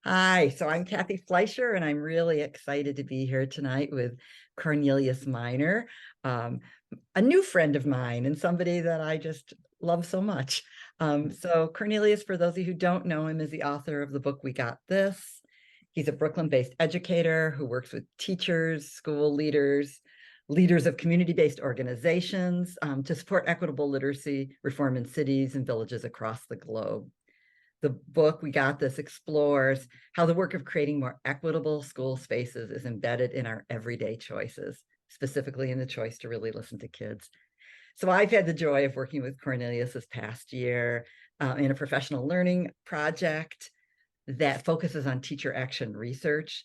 Hi, so I'm Cathy Fleischer, and I'm really excited to be here tonight with Cornelius Minor, um, a new friend of mine and somebody that I just love so much. So Cornelius, for those of you who don't know him, is the author of the book We Got This. He's a Brooklyn-based educator who works with teachers, school leaders, leaders of community-based organizations to support equitable literacy reform in cities and villages across the globe. The book, We Got This, explores how the work of creating more equitable school spaces is embedded in our everyday choices, specifically in the choice to really listen to kids. So I've had the joy of working with Cornelius this past year in a professional learning project that focuses on teacher action research.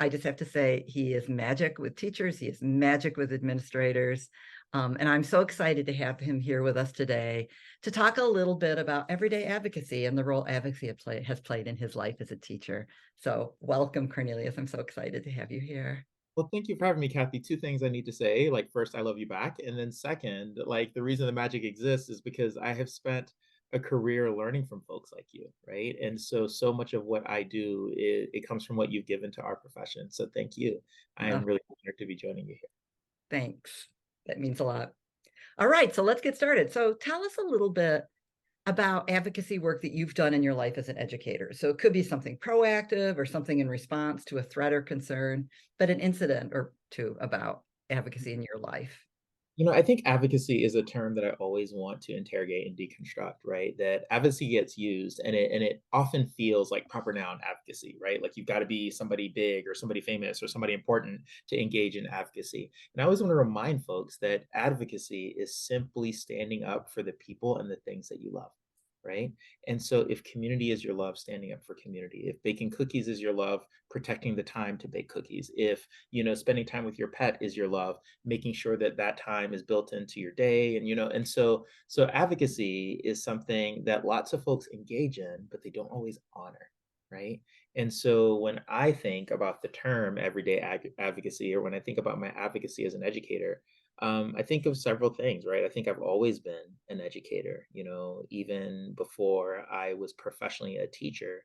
I just have to say he is magic with teachers. He is magic with administrators. And I'm so excited to have him here with us today to talk a little bit about everyday advocacy and the role advocacy has played in his life as a teacher. So welcome, Cornelius. I'm so excited to have you here. Well, thank you for having me, Kathy. Two things I need to say. Like, first, I love you back. And then second, like the reason the magic exists is because I have spent a career learning from folks like you, right? And so much of what I do, it comes from what you've given to our profession. So thank you. I Oh, am really honored to be joining you here. thanks. That means a lot. All right, so let's get started. So tell us a little bit about advocacy work that you've done in your life as an educator. So it could be something proactive or something in response to a threat or concern, but an incident or two about advocacy in your life. I think advocacy is a term that I always want to interrogate and deconstruct, right? That advocacy gets used and it often feels like proper noun advocacy, right? Like you've got to be somebody big or somebody famous or somebody important to engage in advocacy. And I always want to remind folks that advocacy is simply standing up for the people and the things that you love. Right. And so if community is your love, standing up for community, if baking cookies is your love, protecting the time to bake cookies, if, spending time with your pet is your love, making sure that that time is built into your day, and so advocacy is something that lots of folks engage in but they don't always honor, right? And so when I think about the term everyday advocacy, or when I think about my advocacy as an educator, I think of several things, right? I think I've always been an educator, even before I was professionally a teacher.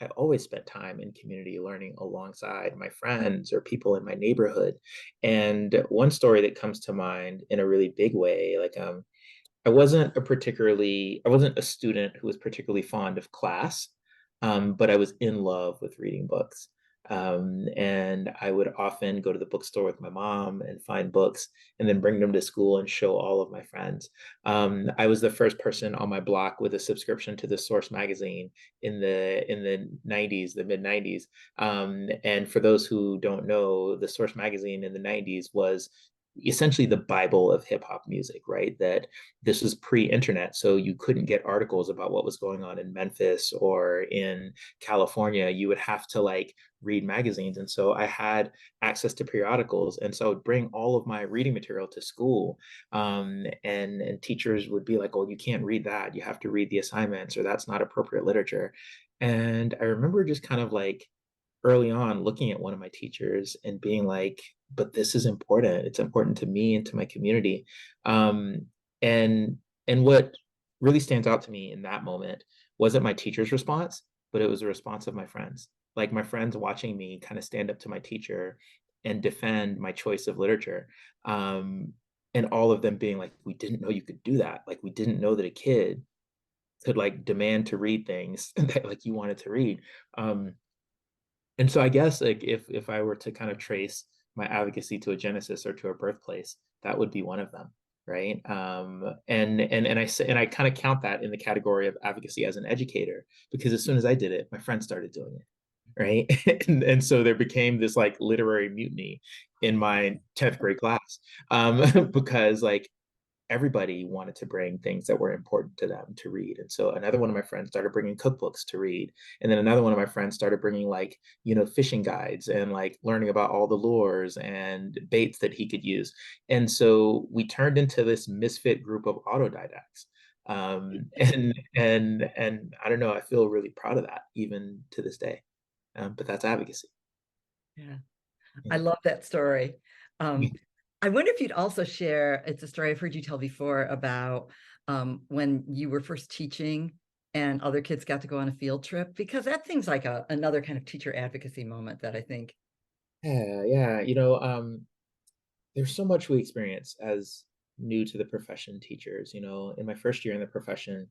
I always spent time in community learning alongside my friends or people in my neighborhood. And one story that comes to mind in a really big way, like I wasn't a student who was particularly fond of class, but I was in love with reading books. And I would often go to the bookstore with my mom and find books and then bring them to school and show all of my friends. I was the first person on my block with a subscription to the Source magazine in the 90s, the mid 90s. And for those who don't know, the Source magazine in the 90s was essentially the Bible of hip hop music, right? That this was pre-internet, so you couldn't get articles about what was going on in Memphis or in California. You would have to like read magazines. And so I had access to periodicals. And so I would bring all of my reading material to school. And teachers would be like, oh, you can't read that. You have to read the assignments, or that's not appropriate literature. And I remember just kind of like early on looking at one of my teachers and being like, but this is important. It's important to me and to my community. Um, and and what really stands out to me in that moment wasn't my teacher's response, but it was the response of my friends. Like my friends watching me kind of stand up to my teacher and defend my choice of literature. And all of them being like, we didn't know you could do that. Like we didn't know that a kid could like demand to read things that like you wanted to read. And so I guess like if I were to kind of trace my advocacy to a genesis or to a birthplace, that would be one of them, right? And I say, and I kind of count that in the category of advocacy as an educator, because as soon as I did it, my friends started doing it, right? And so there became this like literary mutiny in my 10th grade class, because like everybody wanted to bring things that were important to them to read. And so another one of my friends started bringing cookbooks to read. And then another one of my friends started bringing like, fishing guides and like learning about all the lures and baits that he could use. And so we turned into this misfit group of autodidacts. And I don't know, I feel really proud of that even to this day. But that's advocacy. Yeah, I Yeah. love that story. Um, I wonder if you'd also share, it's a story I've heard you tell before about when you were first teaching and other kids got to go on a field trip, because that seems like another kind of teacher advocacy moment that I think. Yeah. There's so much we experience as new to the profession teachers. In my first year in the profession,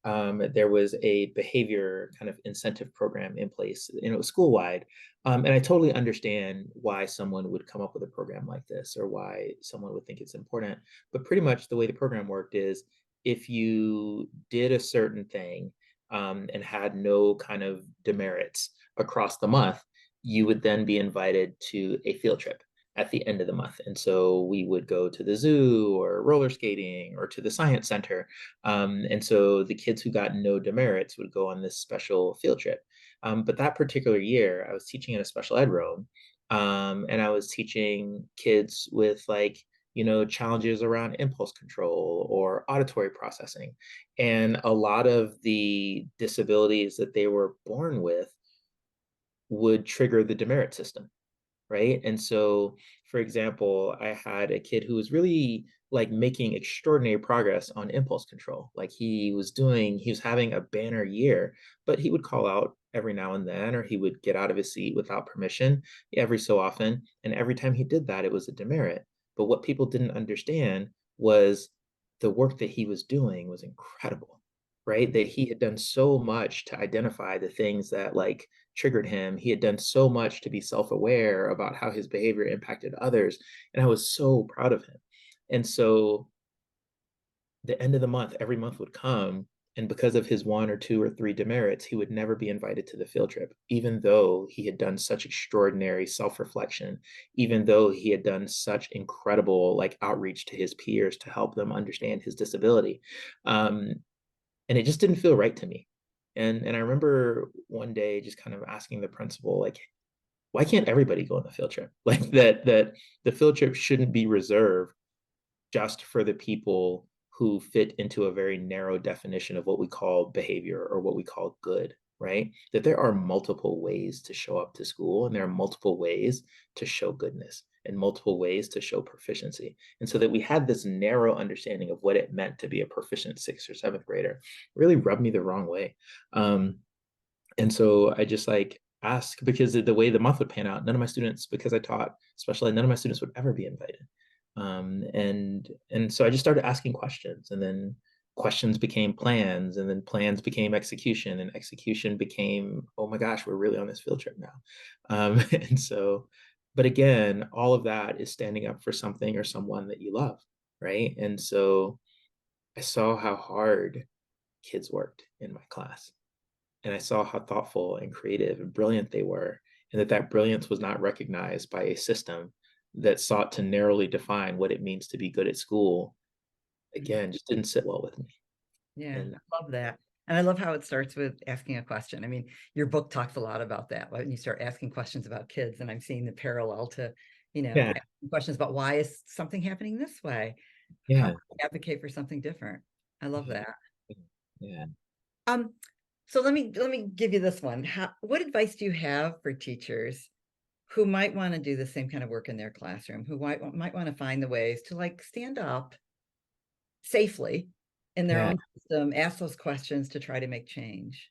there was a behavior kind of incentive program in place, and it was school wide. And I totally understand why someone would come up with a program like this or why someone would think it's important. But pretty much the way the program worked is if you did a certain thing and had no kind of demerits across the month, you would then be invited to a field trip at the end of the month. And so we would go to the zoo or roller skating or to the science center. And so the kids who got no demerits would go on this special field trip. But that particular year, I was teaching in a special ed room, and I was teaching kids with challenges around impulse control or auditory processing. And a lot of the disabilities that they were born with would trigger the demerit system, right? And so, for example, I had a kid who was really like making extraordinary progress on impulse control. Like he was having a banner year, but he would call out every now and then, or he would get out of his seat without permission every so often. And every time he did that, it was a demerit. But what people didn't understand was the work that he was doing was incredible, right? That he had done so much to identify the things that triggered him. He had done so much to be self-aware about how his behavior impacted others. And I was so proud of him. And so the end of the month, every month would come. And because of his one or two or three demerits, he would never be invited to the field trip, even though he had done such extraordinary self-reflection, even though he had done such incredible outreach to his peers to help them understand his disability. And it just didn't feel right to me. And I remember one day just kind of asking the principal, why can't everybody go on the field trip? That the field trip shouldn't be reserved just for the people who fit into a very narrow definition of what we call behavior or what we call good, right? That there are multiple ways to show up to school, and there are multiple ways to show goodness and multiple ways to show proficiency. And so that we had this narrow understanding of what it meant to be a proficient sixth or seventh grader really rubbed me the wrong way. And so I just ask, because the way the month would pan out, none of my students, because I taught special ed, none of my students would ever be invited. And so I just started asking questions, and then questions became plans, and then plans became execution, and execution became, oh my gosh, we're really on this field trip now. And so, but again, all of that is standing up for something or someone that you love, right? And so I saw how hard kids worked in my class, and I saw how thoughtful and creative and brilliant they were, and that brilliance was not recognized by a system that sought to narrowly define what it means to be good at school. Again, just didn't sit well with me. Yeah, And I love that. And I love how it starts with asking a question. I mean, your book talks a lot about that. When you start asking questions about kids, and I'm seeing the parallel to, yeah, asking questions about why is something happening this way? How yeah, can we advocate for something different? I love yeah, that. yeah, Um, so let me give you this one. What advice do you have for teachers who might want to do the same kind of work in their classroom, who might want to find the ways to stand up safely in their yeah. own system, ask those questions to try to make change?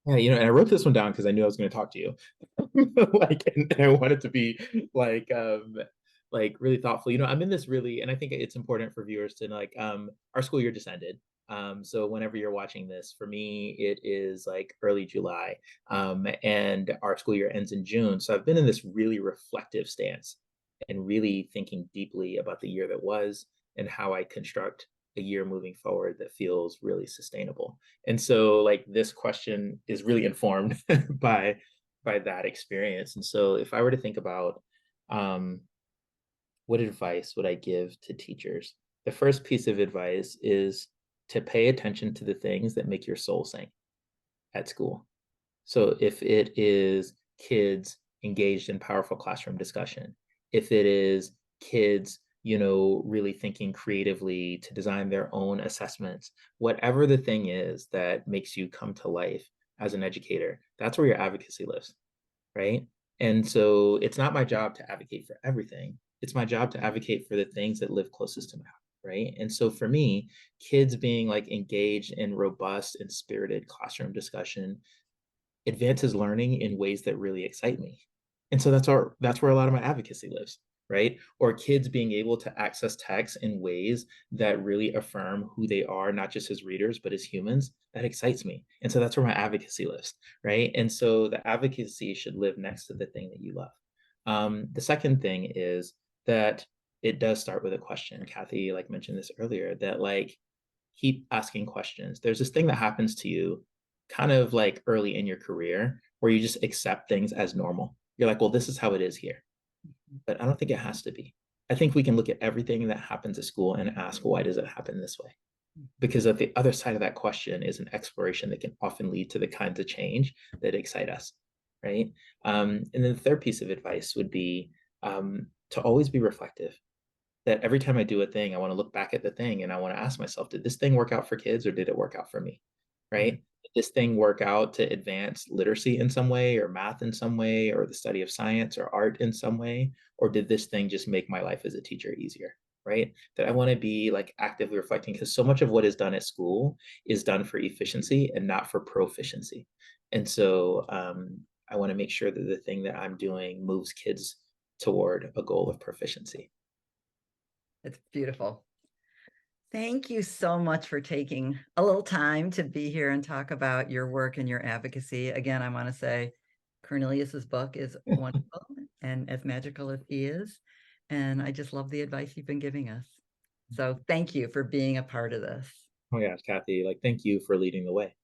Yeah, and I wrote this one down because I knew I was going to talk to you. And I wanted to be like, um, really thoughtful. I'm in this really, and I think it's important for viewers to know, our school year just ended. So whenever you're watching this, for me, it is early July, and our school year ends in June. So I've been in this really reflective stance and really thinking deeply about the year that was and how I construct a year moving forward that feels really sustainable. And so this question is really informed by that experience. And so if I were to think about um, what advice would I give to teachers, the first piece of advice is to pay attention to the things that make your soul sing at school. So if it is kids engaged in powerful classroom discussion, if it is kids, really thinking creatively to design their own assessments, whatever the thing is that makes you come to life as an educator, that's where your advocacy lives, right? And so it's not my job to advocate for everything. It's my job to advocate for the things that live closest to my heart. right? And so for me, kids being like engaged in robust and spirited classroom discussion advances learning in ways that really excite me. And so that's where a lot of my advocacy lives, right? Or kids being able to access text in ways that really affirm who they are, not just as readers, but as humans. That excites me. And so that's where my advocacy lives, right? And so the advocacy should live next to the thing that you love. The second thing is that it does start with a question. Cathy like mentioned this earlier, that like keep asking questions. There's this thing that happens to you kind of like early in your career where you just accept things as normal. You're like, well, this is how it is here. But I don't think it has to be. I think we can look at everything that happens at school and ask, why does it happen this way? Because at the other side of that question is an exploration that can often lead to the kinds of change that excite us, right? And then the third piece of advice would be to always be reflective, that every time I do a thing, I want to look back at the thing and I want to ask myself, did this thing work out for kids or did it work out for me? Mhm. Right? Did this thing work out to advance literacy in some way or math in some way or the study of science or art in some way? Or did this thing just make my life as a teacher easier? Right? That I want to be like actively reflecting because so much of what is done at school is done for efficiency and not for proficiency. And so I want to make sure that the thing that I'm doing moves kids toward a goal of proficiency. It's beautiful. Thank you so much for taking a little time to be here and talk about your work and your advocacy. Again, I want to say Cornelius's book is wonderful and as magical as he is. And I just love the advice you've been giving us. So thank you for being a part of this. Oh yeah, Cathy, like thank you for leading the way.